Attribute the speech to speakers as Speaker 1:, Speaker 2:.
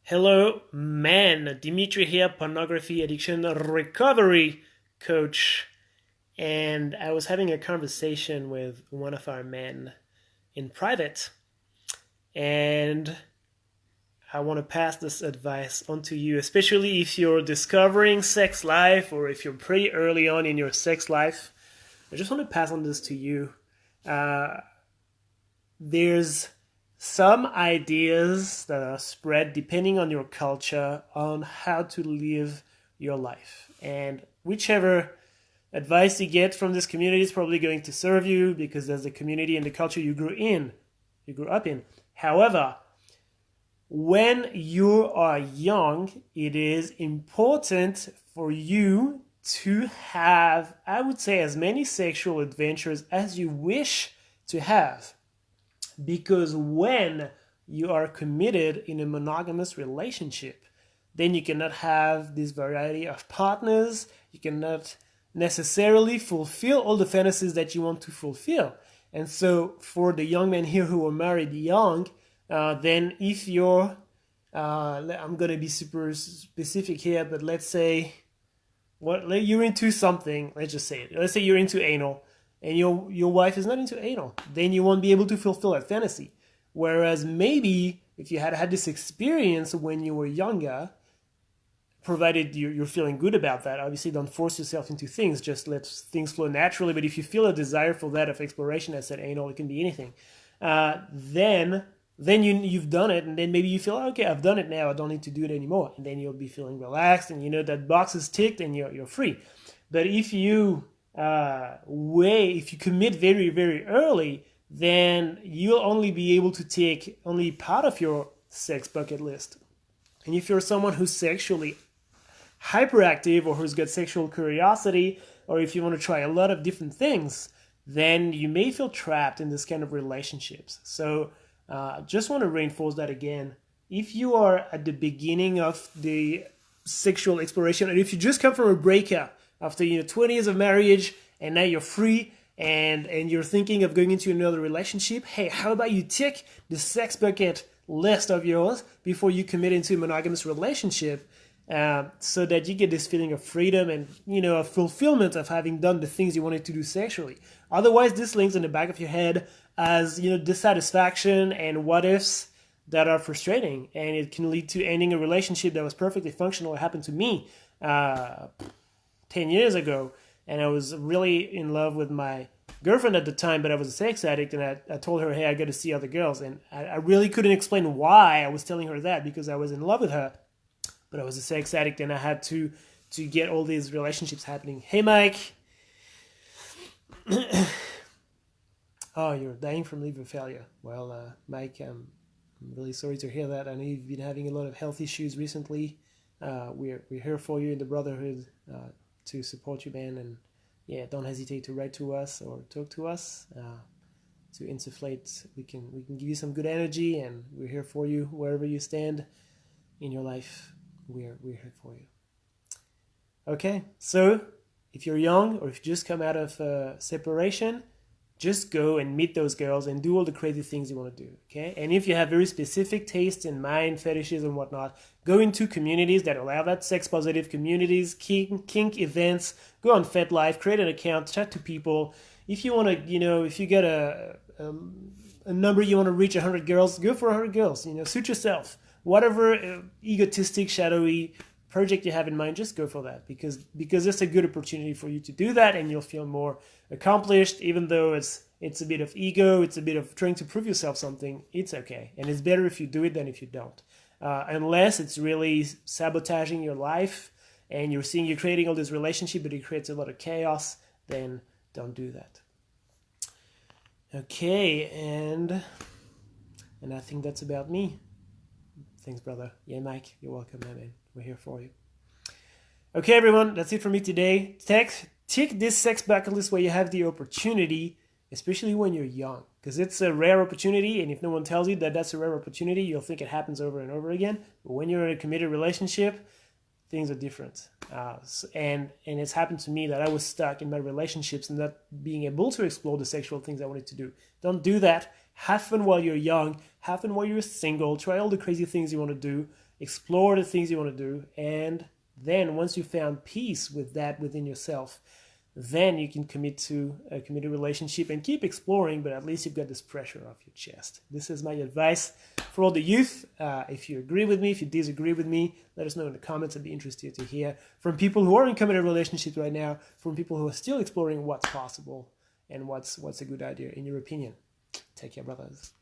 Speaker 1: Hello, man. Dimitri here, pornography addiction recovery coach. And I was having a conversation with one of our men in private. And I want to pass this advice on to you, especially if you're discovering sex life or if you're pretty early on in your sex life. I just want to pass on this to you. Uh, there's some ideas that are spread depending on your culture on how to live your life. And whichever advice you get from this community is probably going to serve you because that's the community and the culture you grew up in. However, when you are young, it is important for you to have, I would say, as many sexual adventures as you wish to have. Because when you are committed in a monogamous relationship, then you cannot have this variety of partners. You cannot necessarily fulfill all the fantasies that you want to fulfill. And so, for the young men here who are married young, then if you're, I'm going to be super specific here, but let's say you're into something, let's just say it. Let's say you're into anal and your wife is not into anal, then you won't be able to fulfill that fantasy. Whereas maybe if you had this experience when you were younger, provided you're feeling good about that, obviously don't force yourself into things, just let things flow naturally. But if you feel a desire for that of exploration, I said anal, it can be anything, then you've done it, and then maybe you feel, okay, I've done it now, I don't need to do it anymore, and then you'll be feeling relaxed, and you know that box is ticked, and you're free. But if you commit very very early, then you'll only be able to take only part of your sex bucket list. And if you're someone who's sexually hyperactive or who's got sexual curiosity, or if you want to try a lot of different things, then you may feel trapped in this kind of relationships. So just want to reinforce that again. If you are at the beginning of the sexual exploration, and if you just come from a breakup after 20 years of marriage and now you're free and you're thinking of going into another relationship, hey, how about you tick the sex bucket list of yours before you commit into a monogamous relationship, so that you get this feeling of freedom and a fulfillment of having done the things you wanted to do sexually. Otherwise, this links in the back of your head as dissatisfaction and what ifs that are frustrating, and it can lead to ending a relationship that was perfectly functional. It happened to me 10 years ago, and I was really in love with my girlfriend at the time, but I was a sex addict, and I told her, hey, I got to see other girls, and I really couldn't explain why I was telling her that, because I was in love with her, but I was a sex addict, and I had to get all these relationships happening. Hey, Mike. Oh, you're dying from liver failure. Well, Mike, I'm really sorry to hear that. I know you've been having a lot of health issues recently. We're here for you in the Brotherhood to support you, man. And yeah, don't hesitate to write to us or talk to us to insufflate. We can give you some good energy, and we're here for you wherever you stand in your life. We're here for you. Okay, so if you're young or if you just come out of separation, just go and meet those girls and do all the crazy things you want to do, okay? And if you have very specific tastes in mind, fetishes and whatnot, go into communities that allow that, sex-positive communities, kink events, go on FetLife, create an account, chat to people. If you want to, if you get a number you want to reach 100 girls, go for 100 girls, suit yourself. Whatever egotistic, shadowy project you have in mind, just go for that, because it's a good opportunity for you to do that, and you'll feel more accomplished. Even though it's a bit of ego, it's a bit of trying to prove yourself something, it's okay, and it's better if you do it than if you don't, unless it's really sabotaging your life and you're creating all this relationship but it creates a lot of chaos, then don't do that. Okay, and I think that's about me. Thanks, brother. Yeah, Mike, you're welcome, man. We're here for you. Okay, everyone, that's it for me today. Tick this sex bucket list where you have the opportunity, especially when you're young, because it's a rare opportunity, and if no one tells you that that's a rare opportunity, you'll think it happens over and over again. But when you're in a committed relationship, things are different. And it's happened to me that I was stuck in my relationships and not being able to explore the sexual things I wanted to do. Don't do that. Have fun while you're young. Have fun while you're single. Try all the crazy things you want to do. Explore the things you want to do. And then once you found peace with that within yourself, then you can commit to a committed relationship and keep exploring, but at least you've got this pressure off your chest. This is my advice for all the youth. If you agree with me, if you disagree with me, let us know in the comments. I'd be interested to hear from people who are in committed relationships right now, from people who are still exploring what's possible and what's a good idea in your opinion. Take care, brothers.